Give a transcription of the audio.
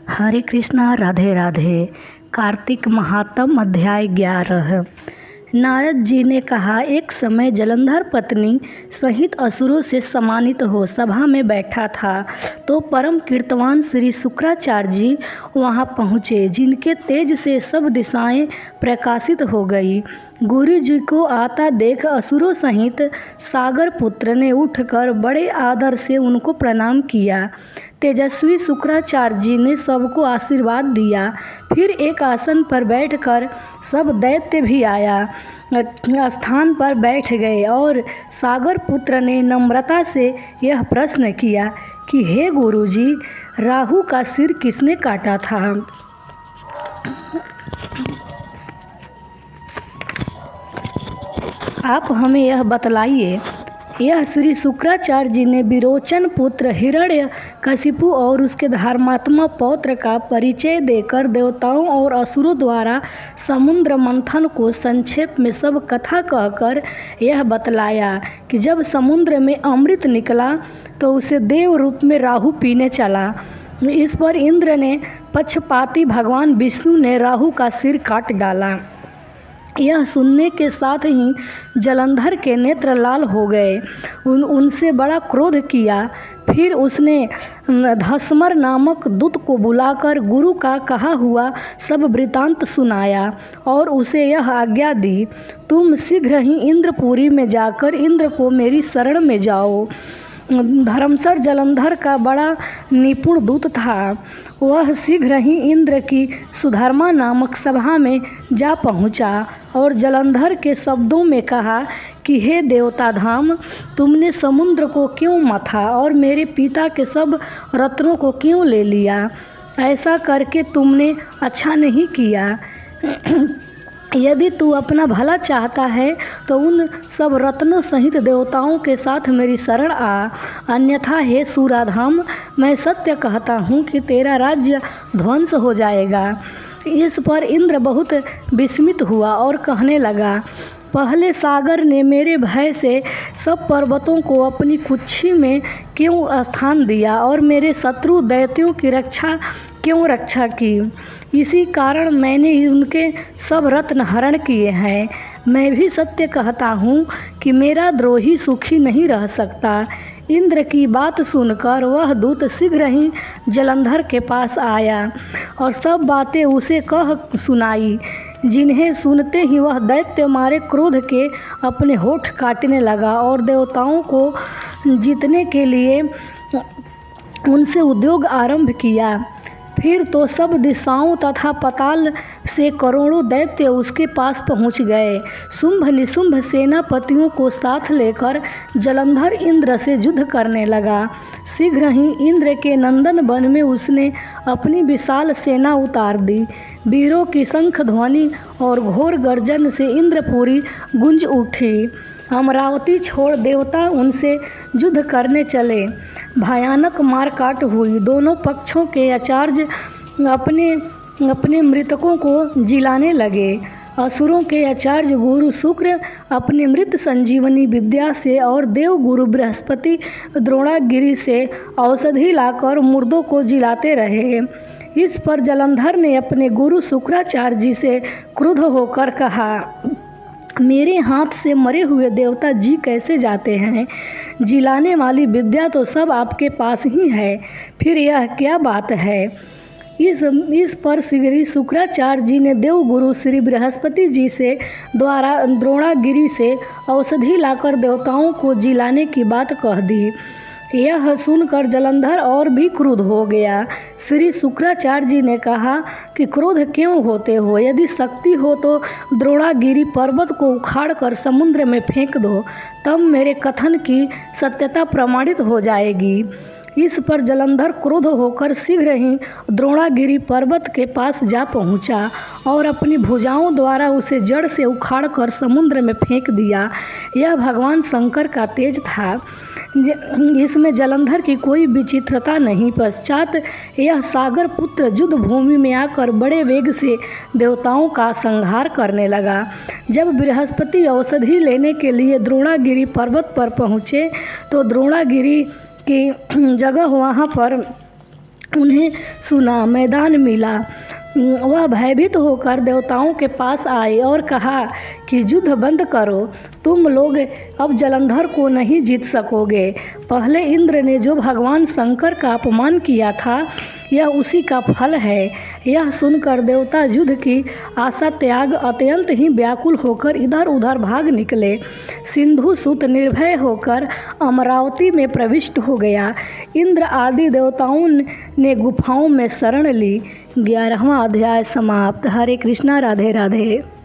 हरे कृष्णा, राधे राधे। कार्तिक महात्म अध्याय 11। नारद जी ने कहा, एक समय जलंधर पत्नी सहित असुरों से सम्मानित हो सभा में बैठा था तो परम कीर्तवान श्री शुक्राचार्य जी वहां पहुँचे, जिनके तेज से सब दिशाएं प्रकाशित हो गई। गुरु जी को आता देख असुरों सहित सागर पुत्र ने उठकर बड़े आदर से उनको प्रणाम किया। तेजस्वी शुक्राचार्य जी ने सबको आशीर्वाद दिया। फिर एक आसन पर बैठकर सब दैत्य भी आया स्थान पर बैठ गए और सागर पुत्र ने नम्रता से यह प्रश्न किया कि हे गुरुजी, राहु का सिर किसने काटा था? आप हमें यह बतलाइए। यह श्री शुक्राचार्य जी ने विरोचन पुत्र हिरण्यकशिपु और उसके धर्मात्मा पौत्र का परिचय देकर देवताओं और असुरों द्वारा समुद्र मंथन को संक्षेप में सब कथा कहकर यह बतलाया कि जब समुद्र में अमृत निकला तो उसे देव रूप में राहु पीने चला। इस पर इंद्र ने पक्षपाती भगवान विष्णु ने राहु का सिर काट डाला। यह सुनने के साथ ही जलंधर के नेत्र लाल हो गए। उनसे बड़ा क्रोध किया। फिर उसने धस्मर नामक दूत को बुलाकर गुरु का कहा हुआ सब वृतांत सुनाया और उसे यह आज्ञा दी, तुम शीघ्र ही इंद्रपुरी में जाकर इंद्र को मेरी शरण में जाओ। धर्मसर जलंधर का बड़ा निपुण दूत था। वह शीघ्र ही इंद्र की सुधर्मा नामक सभा में जा पहुंचा और जलंधर के शब्दों में कहा कि हे देवता धाम, तुमने समुद्र को क्यों मथा और मेरे पिता के सब रत्नों को क्यों ले लिया? ऐसा करके तुमने अच्छा नहीं किया। यदि तू अपना भला चाहता है तो उन सब रत्नों सहित देवताओं के साथ मेरी शरण आ, अन्यथा हे सूराधाम, मैं सत्य कहता हूँ कि तेरा राज्य ध्वंस हो जाएगा। इस पर इंद्र बहुत विस्मित हुआ और कहने लगा, पहले सागर ने मेरे भय से सब पर्वतों को अपनी कुक्षी में क्यों स्थान दिया और मेरे शत्रु दैत्यों की क्यों रक्षा की? इसी कारण मैंने उनके सब रत्न हरण किए हैं। मैं भी सत्य कहता हूँ कि मेरा द्रोही सुखी नहीं रह सकता। इंद्र की बात सुनकर वह दूत शीघ्र ही जलंधर के पास आया और सब बातें उसे कह सुनाई, जिन्हें सुनते ही वह दैत्य मारे क्रोध के अपने होठ काटने लगा और देवताओं को जीतने के लिए उनसे उद्योग आरंभ किया। फिर तो सब दिशाओं तथा पाताल से करोड़ों दैत्य उसके पास पहुंच गए। शुंभ निशुंभ सेनापतियों को साथ लेकर जलंधर इंद्र से युद्ध करने लगा। शीघ्र ही इंद्र के नंदन वन में उसने अपनी विशाल सेना उतार दी। वीरों की शंख ध्वनि और घोर गर्जन से इंद्रपुरी गूंज उठी। अमरावती छोड़ देवता उनसे युद्ध करने चले। भयानक मारकाट हुई। दोनों पक्षों के आचार्य अपने मृतकों को जिलाने लगे। असुरों के आचार्य गुरु शुक्र अपने मृत संजीवनी विद्या से और देव गुरु बृहस्पति द्रोणागिरी से औषधि लाकर मुर्दों को जिलाते रहे। इस पर जलंधर ने अपने गुरु शुक्राचार्य जी से क्रुद्ध होकर कहा, मेरे हाथ से मरे हुए देवता जी कैसे जाते हैं? जिलाने वाली विद्या तो सब आपके पास ही है, फिर यह क्या बात है? इस पर श्री शुक्राचार्य जी ने देवगुरु श्री बृहस्पति जी से द्वारा द्रोणागिरी से औषधि लाकर देवताओं को जिलाने की बात कह दी। यह सुनकर जलंधर और भी क्रुद्ध हो गया। श्री शुक्राचार्य जी ने कहा कि क्रोध क्यों होते हो? यदि शक्ति हो तो द्रोणागिरी पर्वत को उखाड़ कर समुद्र में फेंक दो, तब मेरे कथन की सत्यता प्रमाणित हो जाएगी। इस पर जलंधर क्रोध होकर शीघ्र ही द्रोणागिरी पर्वत के पास जा पहुंचा और अपनी भुजाओं द्वारा उसे जड़ से उखाड़ कर समुद्र में फेंक दिया। यह भगवान शंकर का तेज था। इसमें जलंधर की कोई विचित्रता नहीं। पश्चात यह सागर पुत्र युद्ध भूमि में आकर बड़े वेग से देवताओं का संहार करने लगा। जब बृहस्पति औषधि लेने के लिए द्रोणागिरी पर्वत पर पहुँचे तो द्रोणागिरी की जगह वहाँ पर उन्हें सुना मैदान मिला। वह भयभीत होकर देवताओं के पास आए और कहा कि युद्ध बंद करो, तुम लोग अब जलंधर को नहीं जीत सकोगे। पहले इंद्र ने जो भगवान शंकर का अपमान किया था, यह उसी का फल है। यह सुनकर देवता युद्ध की आशा त्याग अत्यंत ही व्याकुल होकर इधर उधर भाग निकले। सिंधु सुत निर्भय होकर अमरावती में प्रविष्ट हो गया। इंद्र आदि देवताओं ने गुफाओं में शरण ली। 11वां अध्याय समाप्त। हरे कृष्णा, राधे राधे।